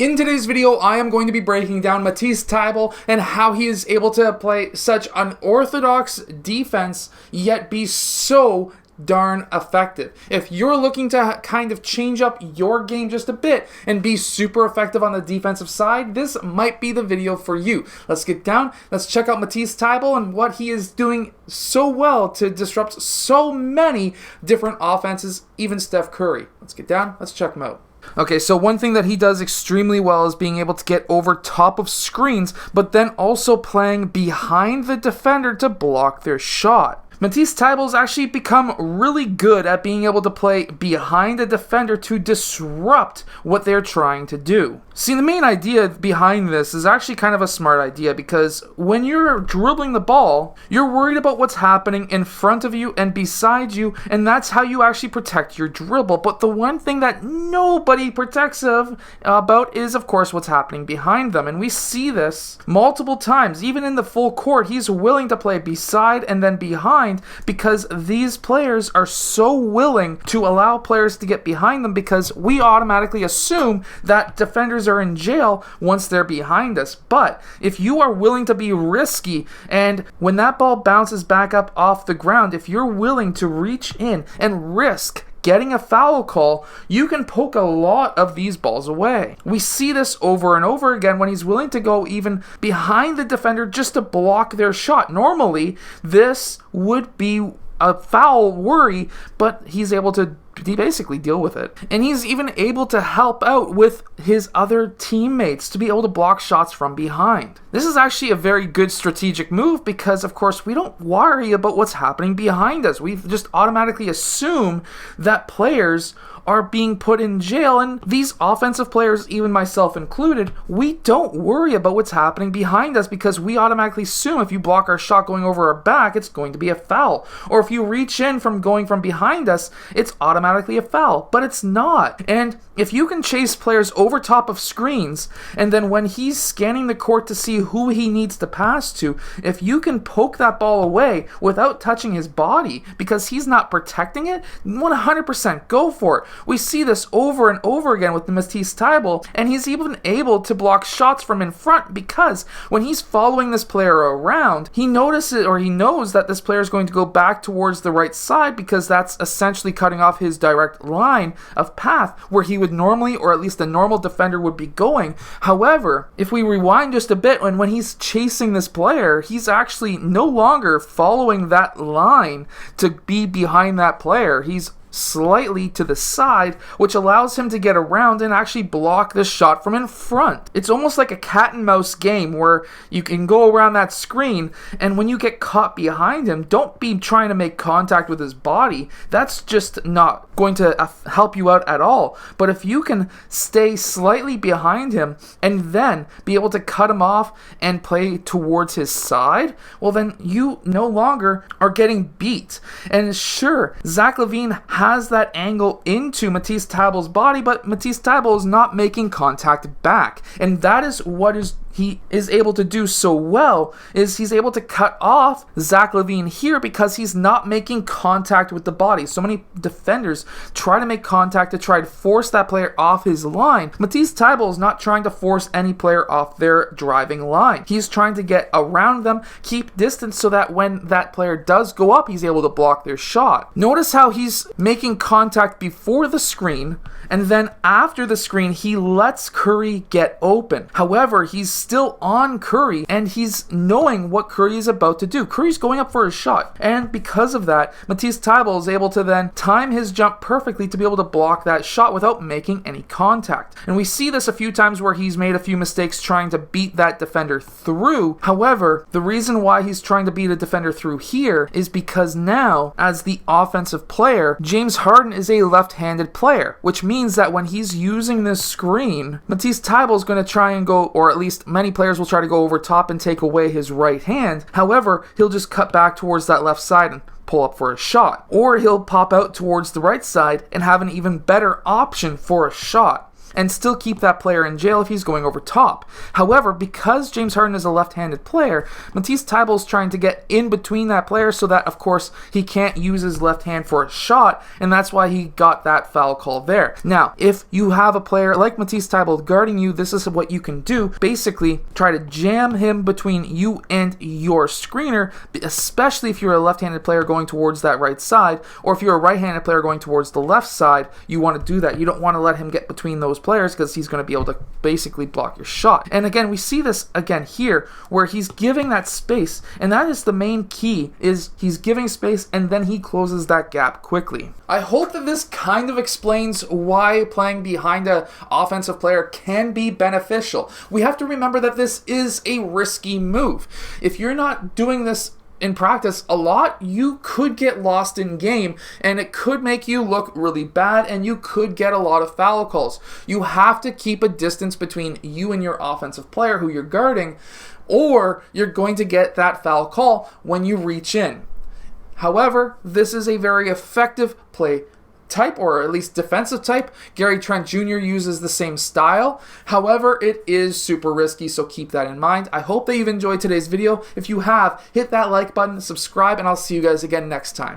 In today's video, I am going to be breaking down Matisse Thybulle and how he is able to play such unorthodox defense, yet be so darn effective. If you're looking to kind of change up your game just a bit and be super effective on the defensive side, this might be the video for you. Let's get down. Let's check out Matisse Thybulle and what he is doing so well to disrupt so many different offenses, even Steph Curry. Let's get down. Let's check him out. Okay, so one thing that he does extremely well is being able to get over top of screens, but then also playing behind the defender to block their shot. Matisse Thybulle has actually become really good at being able to play behind a defender to disrupt what they're trying to do. See, the main idea behind this is actually kind of a smart idea, because when you're dribbling the ball, you're worried about what's happening in front of you and beside you, and that's how you actually protect your dribble. But the one thing that nobody protects about is, of course, what's happening behind them. And we see this multiple times. Even in the full court, he's willing to play beside and then behind, because these players are so willing to allow players to get behind them, because we automatically assume that defenders are in jail once they're behind us. But if you are willing to be risky, and when that ball bounces back up off the ground, if you're willing to reach in and risk getting a foul call, you can poke a lot of these balls away. We see this over and over again when he's willing to go even behind the defender just to block their shot. Normally, this would be a foul worry, but he's able to basically deal with it. And he's even able to help out with his other teammates to be able to block shots from behind. This is actually a very good strategic move, because of course we don't worry about what's happening behind us. We just automatically assume that players are being put in jail, and these offensive players, even myself included, we don't worry about what's happening behind us, because we automatically assume if you block our shot going over our back, it's going to be a foul. Or if you reach in from going from behind us, it's automatically a foul. But it's not. And if you can chase players over top of screens, and then when he's scanning the court to see who he needs to pass to, if you can poke that ball away without touching his body because he's not protecting it, 100% go for it. We see this over and over again with the Matisse Thybulle, and he's even able to block shots from in front, because when he's following this player around, he notices, or he knows, that this player is going to go back towards the right side, because that's essentially cutting off his direct line of path where he would normally, or at least a normal defender would be going. However, if we rewind just a bit, and when he's chasing this player, he's actually no longer following that line to be behind that player. He's slightly to the side, which allows him to get around and actually block the shot from in front. It's almost like a cat and mouse game where you can go around that screen, and when you get caught behind him, don't be trying to make contact with his body. That's just not going to help you out at all. But if you can stay slightly behind him and then be able to cut him off and play towards his side, well, then you no longer are getting beat. And sure, Zach LaVine has that angle into Matisse Thybulle's body, but Matisse Thybulle is not making contact back. And that is what he is able to do so well, is he's able to cut off Zach LaVine here because he's not making contact with the body. So many defenders try to make contact to try to force that player off his line. Matisse Thybulle is not trying to force any player off their driving line. He's trying to get around them, keep distance, so that when that player does go up, he's able to block their shot. Notice how he's making contact before the screen, and then after the screen, he lets Curry get open. However, he's still on Curry, and he's knowing what Curry is about to do. Curry's going up for a shot, and because of that, Matisse Thybulle is able to then time his jump perfectly to be able to block that shot without making any contact. And we see this a few times where he's made a few mistakes trying to beat that defender through. However, the reason why he's trying to beat a defender through here is because now, as the offensive player, James Harden is a left-handed player, which means that when he's using this screen, Matisse Thybulle is going to try and go, or at least many players will try to go over top and take away his right hand. However, he'll just cut back towards that left side and pull up for a shot. Or he'll pop out towards the right side and have an even better option for a shot. and still keep that player in jail if he's going over top. However, because James Harden is a left-handed player, Matisse Thybulle is trying to get in between that player so that, of course, he can't use his left hand for a shot, and that's why he got that foul call there. Now, if you have a player like Matisse Thybulle guarding you, this is what you can do. Basically, try to jam him between you and your screener, especially if you're a left-handed player going towards that right side, or if you're a right-handed player going towards the left side, you want to do that. You don't want to let him get between those players because he's going to be able to basically block your shot. And again, we see this again here where he's giving that space, and that is the main key, is he's giving space and then he closes that gap quickly. I hope that this kind of explains why playing behind an offensive player can be beneficial. We have to remember that this is a risky move. If you're not doing this in practice a lot, you could get lost in game and it could make you look really bad and you could get a lot of foul calls. You have to keep a distance between you and your offensive player who you're guarding, or you're going to get that foul call when you reach in. However, this is a very effective play type, or at least defensive type. Gary Trent Jr. uses the same style. However, it is super risky, so keep that in mind. I hope that you've enjoyed today's video. If you have, hit that like button, subscribe, and I'll see you guys again next time.